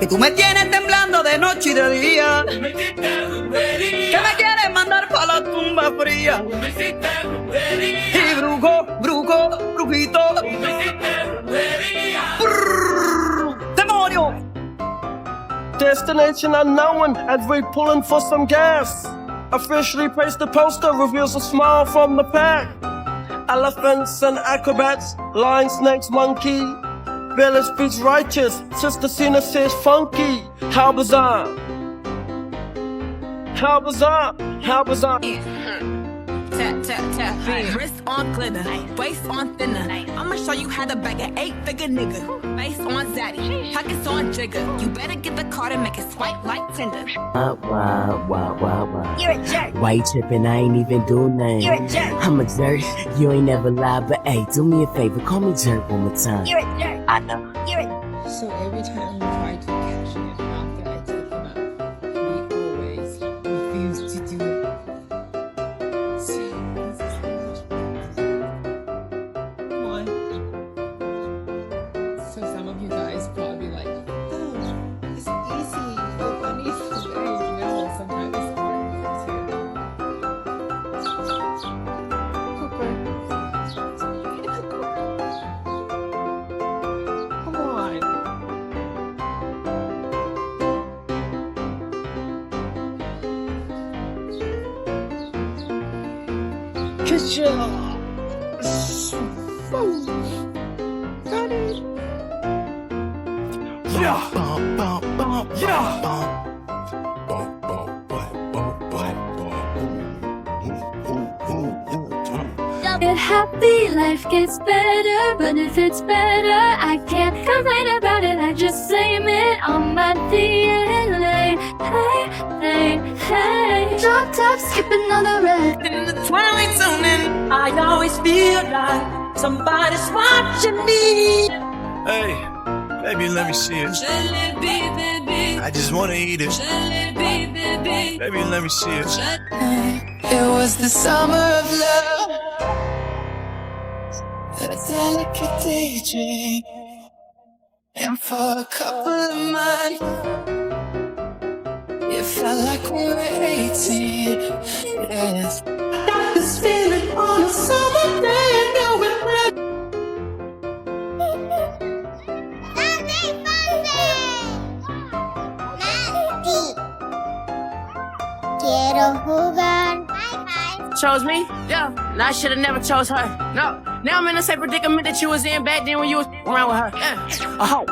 Que tú me tienes temblando de noche y de día. Que me quieres mandar pa' la tumba fría. Y brujo, brujo, brujito. ¡Demonio! Destination unknown as we pulling for some gas. Officially placed the poster reveals a smile from the pack. Elephants and acrobats, lion, snakes, monkey. Village speaks righteous, Sister Cena says funky. How bizarre. How bizarre. How bizarre. Tap, tap, tap. Wrist on glitter, waist on thinner. I'ma show you how to bag an 8-figure nigga. Face on zaddy, pockets on jigger. You better get the card and make it swipe like Tinder. Wow. You're a jerk. Why you trippin'? I ain't even do nothing. You're a jerk. I'm a jerk. You ain't never lied, but hey, do me a favor, call me jerk one more time. You're a jerk. I know. You're a So every time we try to catch him after I take him out, he always refuses to do it. So, come on. So some of you guys probably like, oh, it's easy. Nobody needs to learn. No, sometimes it's hard too. Cooper. Come on. Good job. Got it. Get happy, life gets better. But if it's better, I can't complain about it. I just blame it on my DNA. Hey. Drop top, skip another red. In the twilight zone, and I always feel like somebody's watching me. Hey, baby, let me see it. I just wanna eat it. Baby, let me see it. It was the summer of love, a delicate daydream, and for a couple of months, it felt like we were 18. Yes, got this feeling on a summer day, and now we're Quiero jugar. Chose me? Yeah. No, I should've never chose her. No. Now I'm in the same predicament that you was in back then when you was around with her. Yeah. A hoe.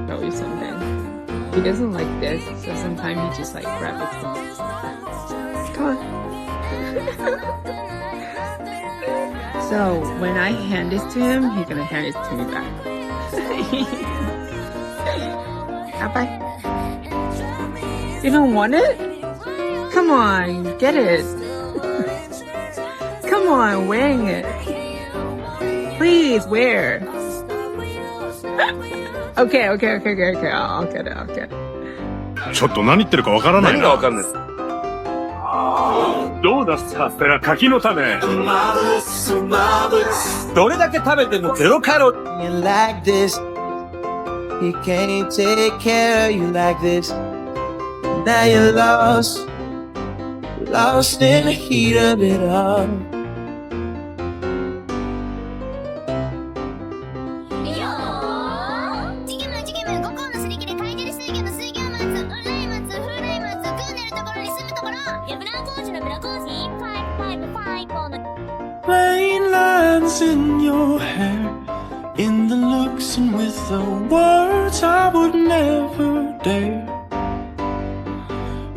Tell you something. He doesn't like this, so sometimes he just like grab it. Come on. So when I hand this to him, he's gonna hand it to me back. Bye. You don't want it? Come on, get it. Come on, wearing it. Please wear. Okay. I'll get it. ちょっと何言ってるかわからないな。何がわかんないですどうださ、ペラ柿の種。どれだけ食べてもゼロカロリー。 You like this. He can't take care of you like this. Now you're lost in the heat of it all. plain lines in your hair, in the looks and with the words I would never dare.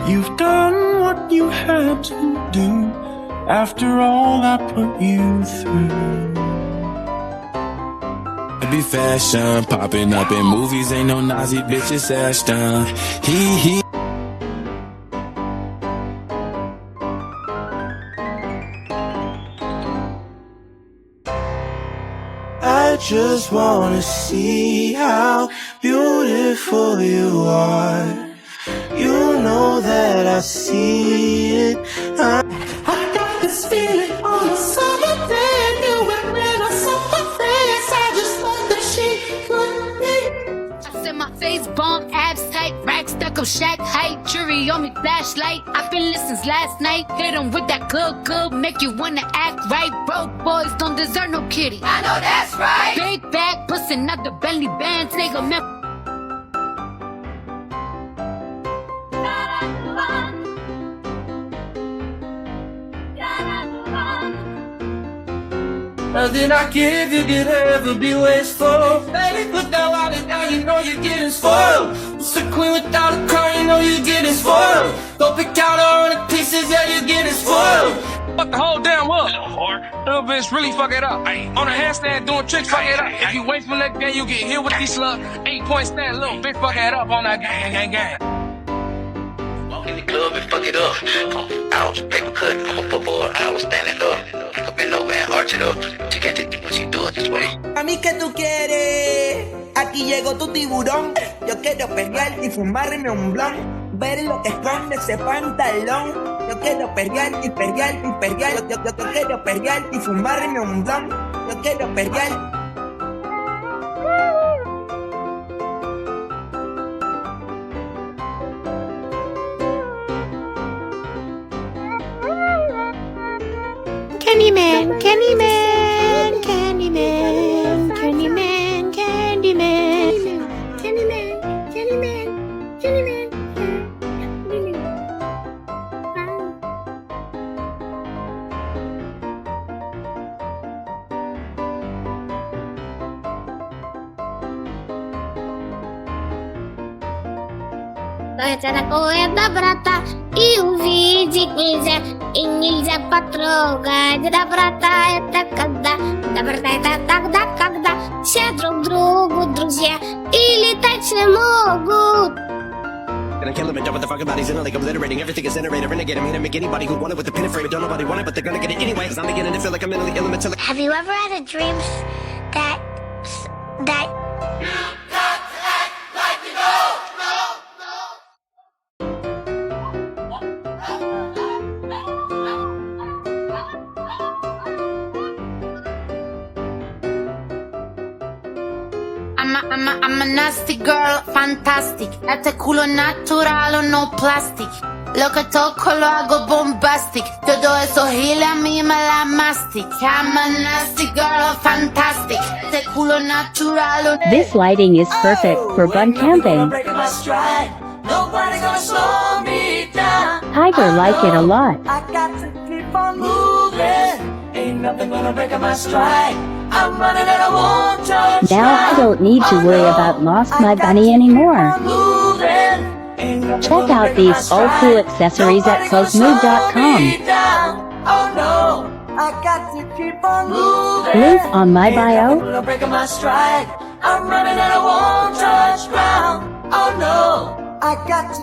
You've done what you had to do after all I put you through. I be fashion, popping up in movies, ain't no Nazi bitches Ashton. He. I just wanna see how beautiful you are. I see it. I got this feeling on a summer day. You and when I saw her face, I just thought that she could be. I said my face bomb, abs tight, rack stuck up, shack height, jury on me, flashlight. I've been listening since last night. Hit 'em with that good, make you wanna act right. Broke boys don't deserve no kitty. I know that's right. Big bag, bustin' out the Bentley band, take a man. Nothing I give you could ever be wasteful. Baby, put that wallet down, you know you're getting spoiled. It's a queen without a crown, you know you're getting spoiled. Don't pick out 100 pieces, yeah, you're getting spoiled. Fuck the whole damn world. Little bitch really fuck it up. On a handstand doing tricks, fuck it up. If you wait for that game, you get hit with these slugs. 8-point stand, little bitch fuck it up on that gang. Walk in the club and fuck it up. Ouch, paper cut, I'm a football, I was standing up. Up and over and arch it up. You can't take what you do it this way. A mí que tú quieres, aquí llegó tu tiburón. Yo quiero perrear y fumarme un blunt. Ver lo que esconde ese pantalón. Yo quiero perrear y perrear y perrear. Yo quiero perrear y fumarme un blunt. Yo quiero perrear. Candyman, Candyman, Candyman, Candyman, Candyman, Candyman, Candyman, Candyman, C'era coeda brata и увидеть нельзя, и нельзя потрогать. Доброта это когда, доброта это тогда, когда все друг другу друзья и летать все могут. Gonna kill him and dump with the fucking bodies in a lake, obliterating everything is innovative, renegade. I'm gonna make anybody who want it with the pin and frame. Don't nobody want it, but they're gonna get it anyway. Cause I'm beginning to feel like I'm mentally ill and mentally. Have you ever had a dream that I'm a nasty girl, fantastic. Este culo natural o no plastic. Lo que toco lo hago bombastic. Todo eso gila a mí me la mastic. I'm a nasty girl, fantastic. Este culo natural o... This lighting is perfect for bun camping. Nobody gonna slow me down. Tiger like it a lot. I got to keep on moving. Ain't nothing gonna break my stride. I'm running and I won't touch. Now I don't need to worry about lost my bunny anymore. Check out these old cool accessories at closemood.com. Oh no, I got to keep on moving. Link on my bio. Breaking my stride. I'm running and I won't touch ground. Oh no, I got to.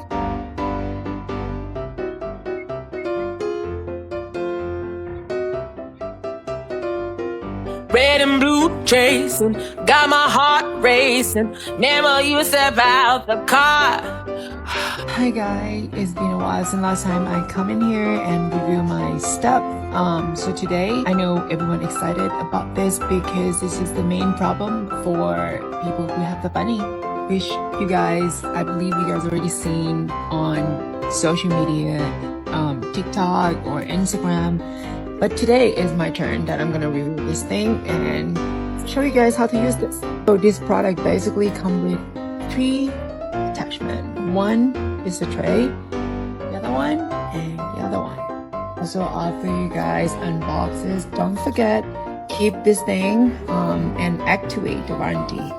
Red and blue chasing, got my heart racing. Never even step out the car. Hi guys, it's been a while since last time I come in here and review my stuff. So today I know everyone excited about this because this is the main problem for people who have the bunny, which you guys, I believe you guys already seen on social media, TikTok or Instagram. But today is my turn that I'm gonna review this thing and show you guys how to use this. So this product basically comes with 3 attachments. One is the tray, the other one, and the other one. Also after you guys unbox this, don't forget, keep this thing and activate the warranty.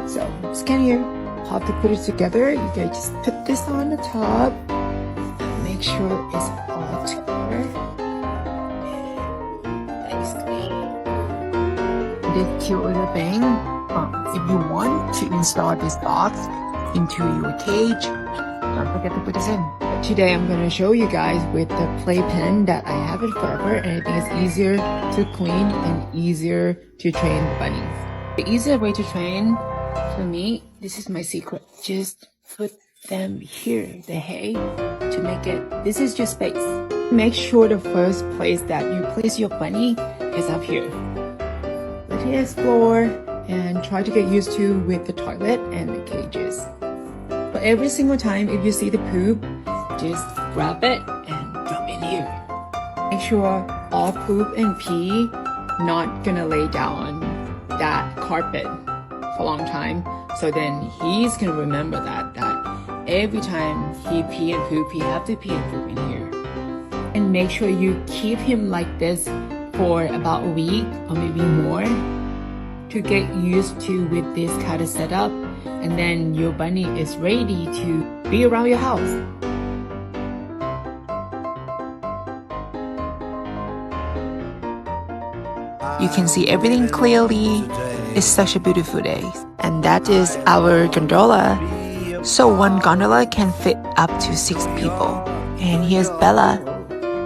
So scan here, how to put it together. You guys just put this on the top and make sure it's all together. This cute little thing. If you want to install this box into your cage, don't forget to put this in. But today I'm going to show you guys with the playpen that I have it forever, and I think it's easier to clean and easier to train bunnies. The easier way to train for me, this is my secret. Just put them here, the hay, to make it, this is just space. Make sure the first place that you place your bunny is up here. Let it explore and try to get used to with the toilet and the cages. But every single time if you see the poop, just grab it and drop in here. Make sure all poop and pee not gonna lay down that carpet for a long time. So then he's gonna remember that every time he pee and poop, he have to pee and poop in here. And make sure you keep him like this for about a week or maybe more to get used to with this kind of setup. And then your bunny is ready to be around your house. You can see everything clearly. It's such a beautiful day. And that is our gondola. So one gondola can fit up to 6 people. And here's Bella.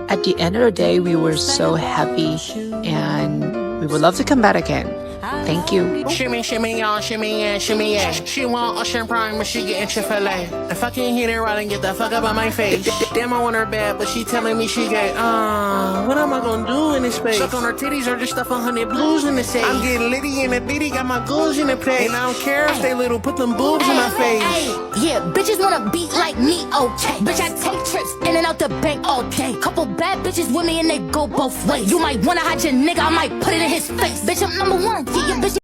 At the end of the day, we were so happy and we would love to come back again. Thank you. Shimmy, shimmy, y'all, shimmy, yeah, shimmy, yeah. She want ocean prime, but she getting Chick-fil-A. If I can't hit it right and get the fuck up on my face. Damn, I want her bad, but she telling me she gay. What am I gonna do in this space? Suck on her titties or just stuff 100 blues in the safe. I'm getting litty in the bitty, got my goals in the place. And I don't care if they little, put them boobs in my face. Yeah, bitches wanna beat like me, okay. Bitch, I take trips in and out the bank all day. Couple bad bitches with me and they go both ways. You might wanna hide your nigga, I might put it in his face. Bitch, I'm number one, yeah, your bitch